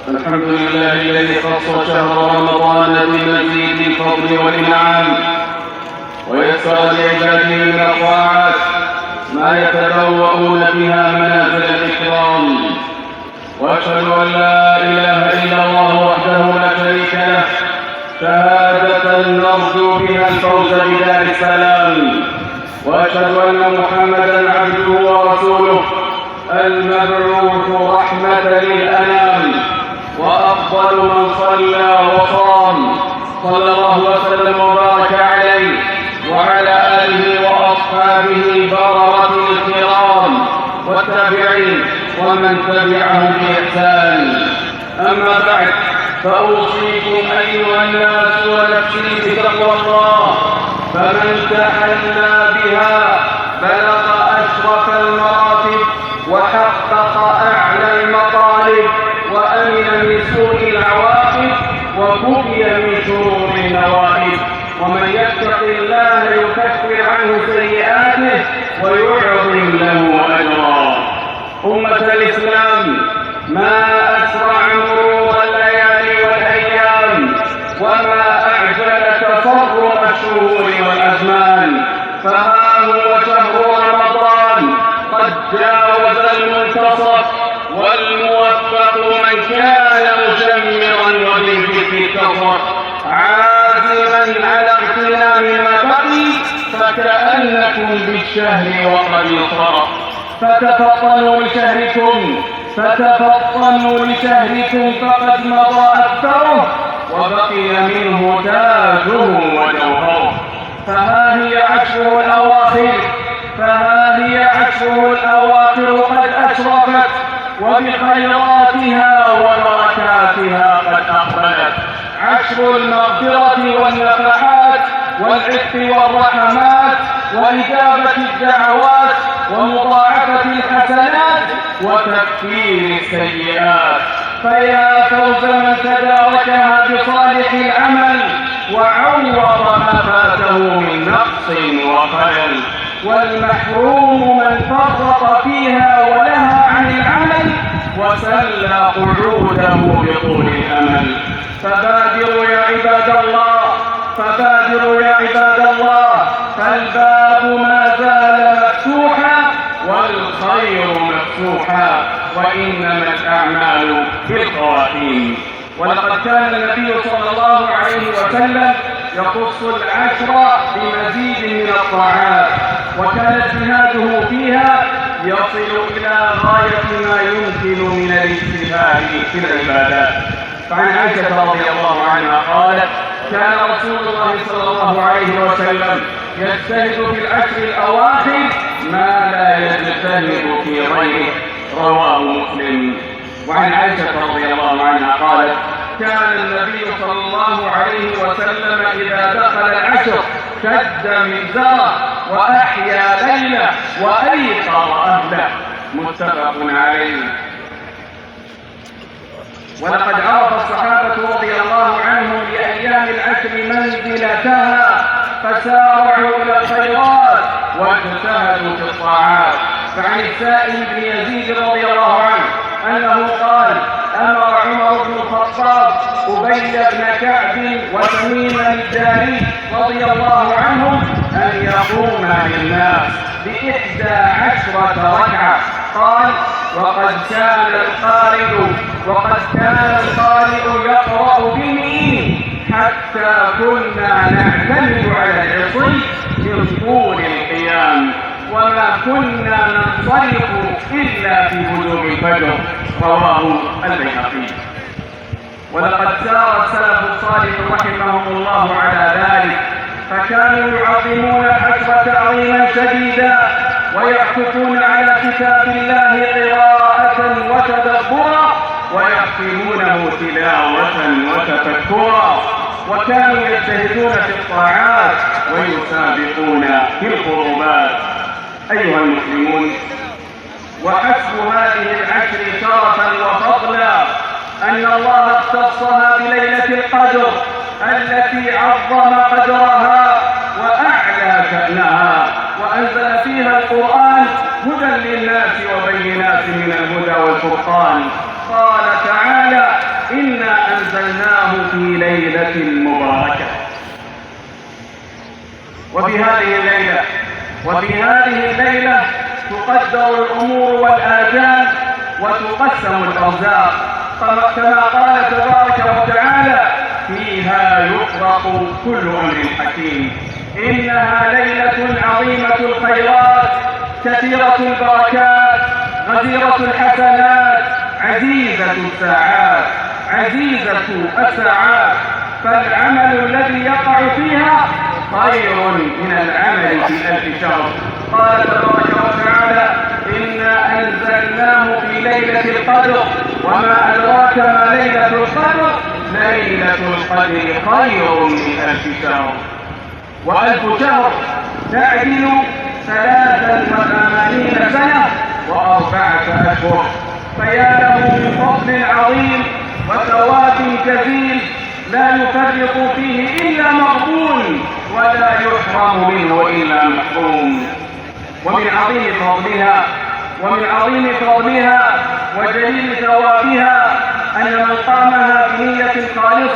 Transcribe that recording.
الحمد لله الذي خص شهر رمضان بمزيد الفضل والإنعام، ويسر لعباده من الطاعات ما يتبوؤون بها منازل الإكرام. وأشهد أن لا إله إلا الله وحده لا شريك له، شهادة نرجو بها الفوز بدار السلام. وأشهد أن محمدًا عبده ورسوله المبعوث رحمة للأنام، وأفضل من صلى وصام، صلى الله وسلم وبارك عليه وعلى آله وأصحابه البررة الكرام والتابعين ومن تبعهم بإحسان. أما بعد، فأوصيكم أيها الناس ونفسي بتقوى الله، فمن تحلى بها بلغ أشرف المراتب وحقق أعلى المطالب، وأمن من سوء العواقب وكفي من شرور النوائب. ومن يتق الله يكفر عنه سيئاته ويعظم له أجرا. أمة الإسلام، ما أسرع مرور الليالي والأيام، وما أعجل تصرف الشهور والأزمان. فها هو شهر رمضان قد جاوز المنتصف، والموفق من كان مشمرا وبالذكر اتصف، عازما على اغتنام ما بقي، فكأنكم بالشهر وقد انصرف. فتفطنوا لشهركم فقد مضى أكثره، وبقي منه تاجه وجوهره. فها هي عشره الأواخر قد أشرفت، وبخيراتها وبركاتها قد أقبلت. عشر المغفرة والنفحات والعتق والرحمات وإجابة الدعوات ومضاعفة الحسنات وتكفير السيئات. فيا فوز من تداركها بصالح العمل وعوض ما فاته من نقص وخلل، والمحروم من فرط فيها ولها عن العمل وسلى قعوده بطول الأمل. فبادروا يا عباد الله، فالباب ما زال مفتوحا والخير مفتوحا، وإنما الأعمال بالخواتيم. ولقد كان النبي صلى الله عليه وسلم يخص العشر بمزيد من الطاعات، وكان اجتهاده فيها يصل إلى غاية ما يمكن من الاجتهاد في العبادات. فعن عائشة رضي الله عنها قالت: كان رسول الله صلى الله عليه وسلم يجتهد في العشر الأواخر ما لا يجتهد في غيره، رواه مسلم. وعن عائشة رضي الله عنها قالت: كان النبي صلى الله عليه وسلم إذا دخل العشر شد مئزره وأحيا ليله وأيقظ أهله، متفق عليه. ولقد عرف الصحابة رضي الله عنهم لأيام العشر منزلتها، فسارعوا إلى الخيرات واجتهدوا في الطاعات. فعن السائب بن يزيد رضي الله عنه أنه قال: أمر عمر بن الخطاب أبي بن كعب وتميم الداري رضي الله عنهم أن يقوما للناس ب11 ركعة. قال: وقد كان القارئ يقرأ بمئين، حتى كنا نعتمد على العصي من طول القيام، وما كنا ننصرف إلا في بلوغ الفجر، رواه البيهقي. ولقد سار السلف الصالح رحمهم الله على ذلك، فكانوا يعظمون العشر تعظيما شديدا، ويعكفون على كتاب الله قراءة وتدبرا، ويختمونه تلاوة وتفكرا، وكانوا يجتهدون في الطاعات ويسابقون في القربات. أيها المسلمون، وحسب هذه العشر شرفا وفضلا أن الله اختصها بليلة القدر التي عظم قدرها وأعلى شأنها، وأنزل فيها القرآن هدى للناس وبينات من الهدى والفرقان. قال تعالى: في ليلة مباركة. وفي هذه الليلة تقدر الأمور والآجال وتقسم الأرزاق، كما قال تبارك وتعالى: فيها يفرق كل أمر حكيم. إنها ليلة عظيمة الخيرات، كثيرة البركات، غزيرة الحسنات، عزيزة الساعات، فالعمل الذي يقع فيها خير من العمل في 1000 شهر. قال تبارك وتعالى: إنا أنزلناه في ليلة القدر وما أدراك ما ليلة القدر، ليلة القدر خير من 1000 شهر. و1000 شهر تعدل 83 سنة و4 أشهر. فيا له من فضل عظيم وثواب جزيل لا يفرق فيه إلا مغبون ولا يحرم منه إلا محروم. ومن عظيم فضلها وجليل ثوابها أن من قامها بنية خالصة